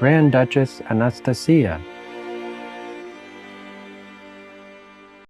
Grand Duchess Anastasia.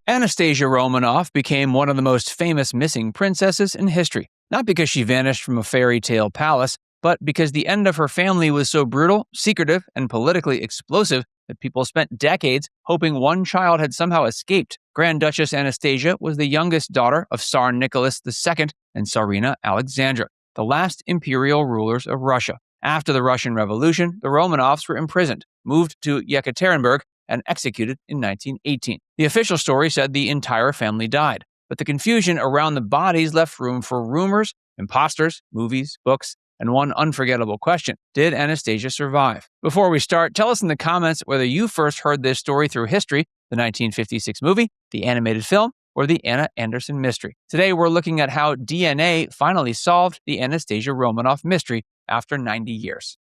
Anastasia Romanov became one of the most famous missing princesses in history, not because she vanished from a fairy tale palace, but because the end of her family was so brutal, secretive, and politically explosive that people spent decades hoping one child had somehow escaped. Grand Duchess Anastasia was the youngest daughter of Tsar Nicholas II and Tsarina Alexandra, the last imperial rulers of Russia. After the Russian Revolution, the Romanovs were imprisoned, moved to Yekaterinburg, and executed in 1918. The official story said the entire family died, but the confusion around the bodies left room for rumors, imposters, movies, books, and one unforgettable question: did Anastasia survive? Before we start, tell us in the comments whether you first heard this story through history, the 1956 movie, the animated film, or the Anna Anderson mystery. Today, we're looking at how DNA finally solved the Anastasia Romanov mystery after 90 years.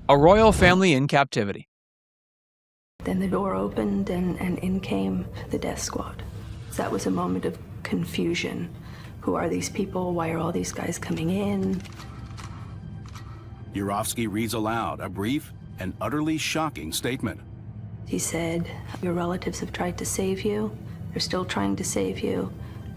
A royal family in captivity. Then the door opened and in came the death squad. So that was a moment of confusion. Who are these people? Why are all these guys coming in? Yurovsky reads aloud a brief and utterly shocking statement. He said, your relatives have tried to save you. They're still trying to save you.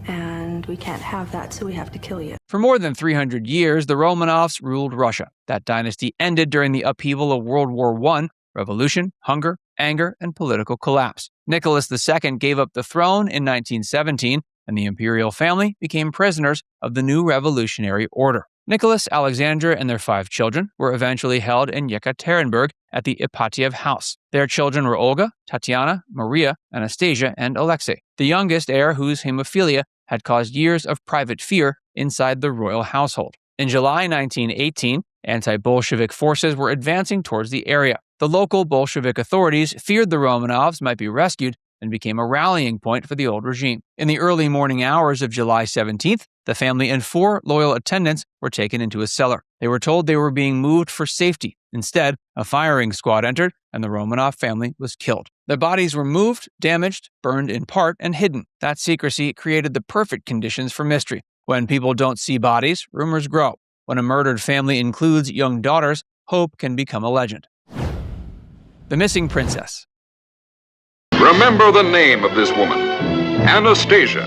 And we can't have that, so we have to kill you. For more than 300 years, the Romanovs ruled Russia. That dynasty ended during the upheaval of World War I, revolution, hunger, anger, and political collapse. Nicholas II gave up the throne in 1917, and the imperial family became prisoners of the new revolutionary order. Nicholas, Alexandra, and their 5 children were eventually held in Yekaterinburg at the Ipatiev House. Their children were Olga, Tatiana, Maria, Anastasia, and Alexei, the youngest heir whose hemophilia had caused years of private fear inside the royal household. In July 1918, anti-Bolshevik forces were advancing towards the area. The local Bolshevik authorities feared the Romanovs might be rescued and became a rallying point for the old regime. In the early morning hours of July 17th, the family and 4 loyal attendants were taken into a cellar. They were told they were being moved for safety. Instead, a firing squad entered, and the Romanov family was killed. Their bodies were moved, damaged, burned in part, and hidden. That secrecy created the perfect conditions for mystery. When people don't see bodies, rumors grow. When a murdered family includes young daughters, hope can become a legend. The Missing Princess. Remember the name of this woman, Anastasia.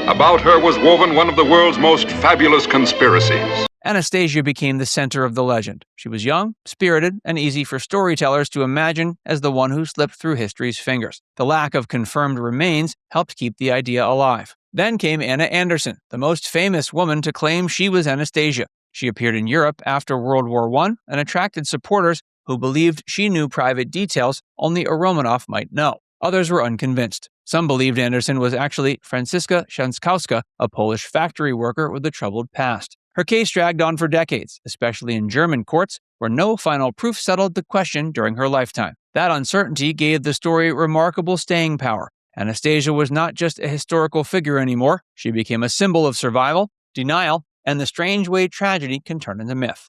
About her was woven one of the world's most fabulous conspiracies. Anastasia became the center of the legend. She was young, spirited, and easy for storytellers to imagine as the one who slipped through history's fingers. The lack of confirmed remains helped keep the idea alive. Then came Anna Anderson, the most famous woman to claim she was Anastasia. She appeared in Europe after World War I and attracted supporters who believed she knew private details only a Romanov might know. Others were unconvinced. Some believed Anderson was actually Franciszka Szankowska, a Polish factory worker with a troubled past. Her case dragged on for decades, especially in German courts, where no final proof settled the question during her lifetime. That uncertainty gave the story remarkable staying power. Anastasia was not just a historical figure anymore. She became a symbol of survival, denial, and the strange way tragedy can turn into myth.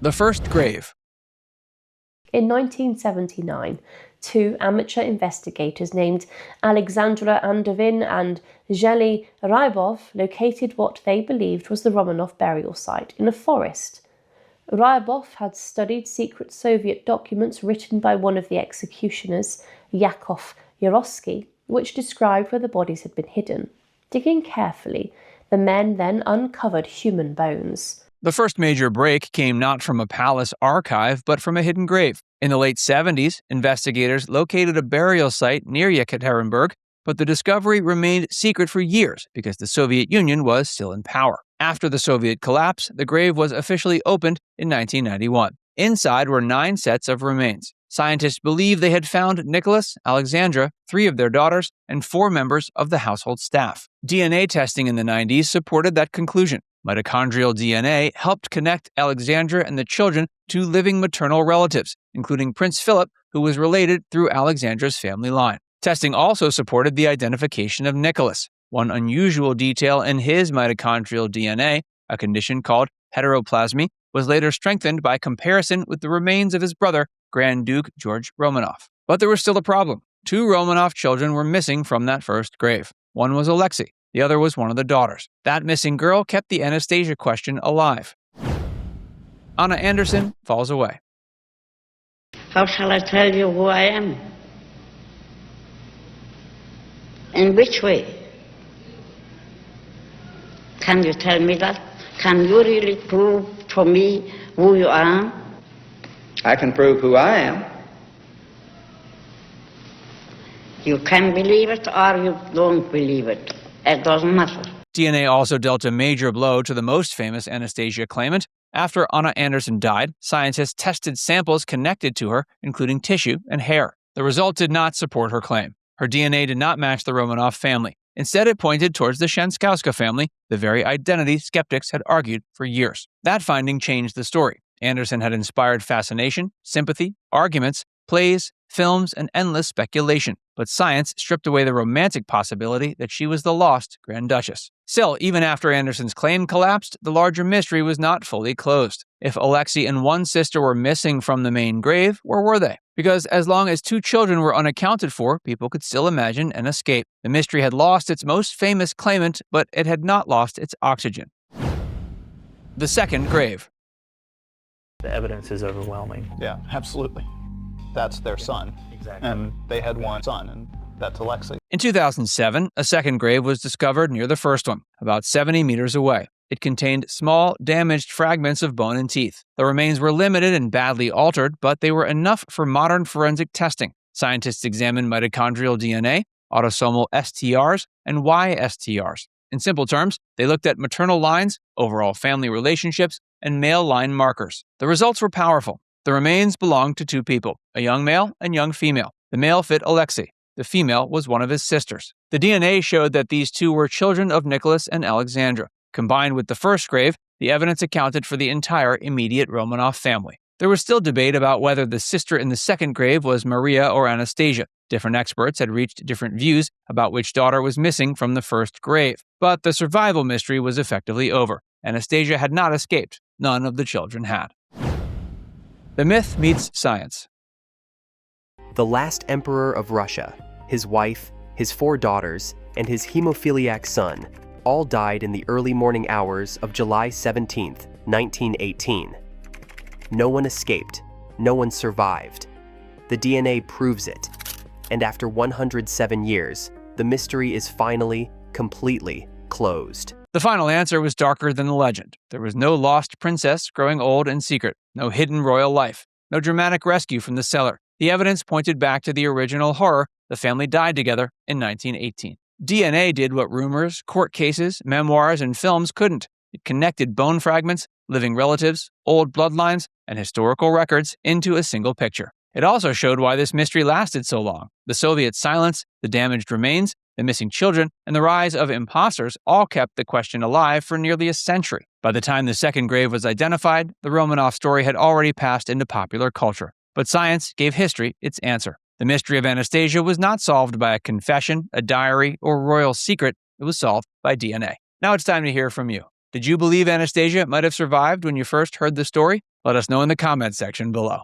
The First Grave. In 1979, 2 amateur investigators named Alexandra Andovin and Zhely Rybov located what they believed was the Romanov burial site in a forest. Rybov had studied secret Soviet documents written by one of the executioners, Yakov Yarotsky, which described where the bodies had been hidden. Digging carefully, the men then uncovered human bones. The first major break came not from a palace archive, but from a hidden grave. In the late 70s, investigators located a burial site near Yekaterinburg, but the discovery remained secret for years because the Soviet Union was still in power. After the Soviet collapse, the grave was officially opened in 1991. Inside were 9 sets of remains. Scientists believe they had found Nicholas, Alexandra, 3 of their daughters, and 4 members of the household staff. DNA testing in the 90s supported that conclusion. Mitochondrial DNA helped connect Alexandra and the children to living maternal relatives, including Prince Philip, who was related through Alexandra's family line. Testing also supported the identification of Nicholas. One unusual detail in his mitochondrial DNA, a condition called heteroplasmy, was later strengthened by comparison with the remains of his brother, Grand Duke George Romanov. But there was still a problem. 2 Romanov children were missing from that first grave. One was Alexei. The other was one of the daughters. That missing girl kept the Anastasia question alive. Anna Anderson falls away. How shall I tell you who I am? In which way? Can you tell me that? Can you really prove for me who you are? I can prove who I am. You can believe it or you don't believe it. It doesn't matter. DNA also dealt a major blow to the most famous Anastasia claimant. After Anna Anderson died, scientists tested samples connected to her, including tissue and hair. The result did not support her claim. Her DNA did not match the Romanov family. Instead, it pointed towards the Shenskowska family, the very identity skeptics had argued for years. That finding changed the story. Anderson had inspired fascination, sympathy, arguments, plays, films, and endless speculation. But science stripped away the romantic possibility that she was the lost Grand Duchess. Still, even after Anderson's claim collapsed, the larger mystery was not fully closed. If Alexei and one sister were missing from the main grave, where were they? Because as long as 2 children were unaccounted for, people could still imagine an escape. The mystery had lost its most famous claimant, but it had not lost its oxygen. The second grave. The evidence is overwhelming. Yeah, absolutely. That's their son. Exactly. And they had one son, and that's Alexei. In 2007, a second grave was discovered near the first one, about 70 meters away. It contained small, damaged fragments of bone and teeth. The remains were limited and badly altered, but they were enough for modern forensic testing. Scientists examined mitochondrial DNA, autosomal STRs, and YSTRs. In simple terms, they looked at maternal lines, overall family relationships, and male line markers. The results were powerful. The remains belonged to 2 people, a young male and young female. The male fit Alexei. The female was one of his sisters. The DNA showed that these 2 were children of Nicholas and Alexandra. Combined with the first grave, the evidence accounted for the entire immediate Romanov family. There was still debate about whether the sister in the second grave was Maria or Anastasia. Different experts had reached different views about which daughter was missing from the first grave. But the survival mystery was effectively over. Anastasia had not escaped. None of the children had. The myth meets science. The last emperor of Russia, his wife, his 4 daughters, and his hemophiliac son all died in the early morning hours of July 17, 1918. No one escaped. No one survived. The DNA proves it. And after 107 years, the mystery is finally, completely closed. The final answer was darker than the legend. There was no lost princess growing old in secret, no hidden royal life, no dramatic rescue from the cellar. The evidence pointed back to the original horror. The family died together in 1918. DNA did what rumors, court cases, memoirs, and films couldn't. It connected bone fragments, living relatives, old bloodlines, and historical records into a single picture. It also showed why this mystery lasted so long. The Soviet silence, the damaged remains, the missing children, and the rise of imposters all kept the question alive for nearly a century. By the time the second grave was identified, the Romanov story had already passed into popular culture. But science gave history its answer. The mystery of Anastasia was not solved by a confession, a diary, or royal secret. It was solved by DNA. Now it's time to hear from you. Did you believe Anastasia might have survived when you first heard the story? Let us know in the comments section below.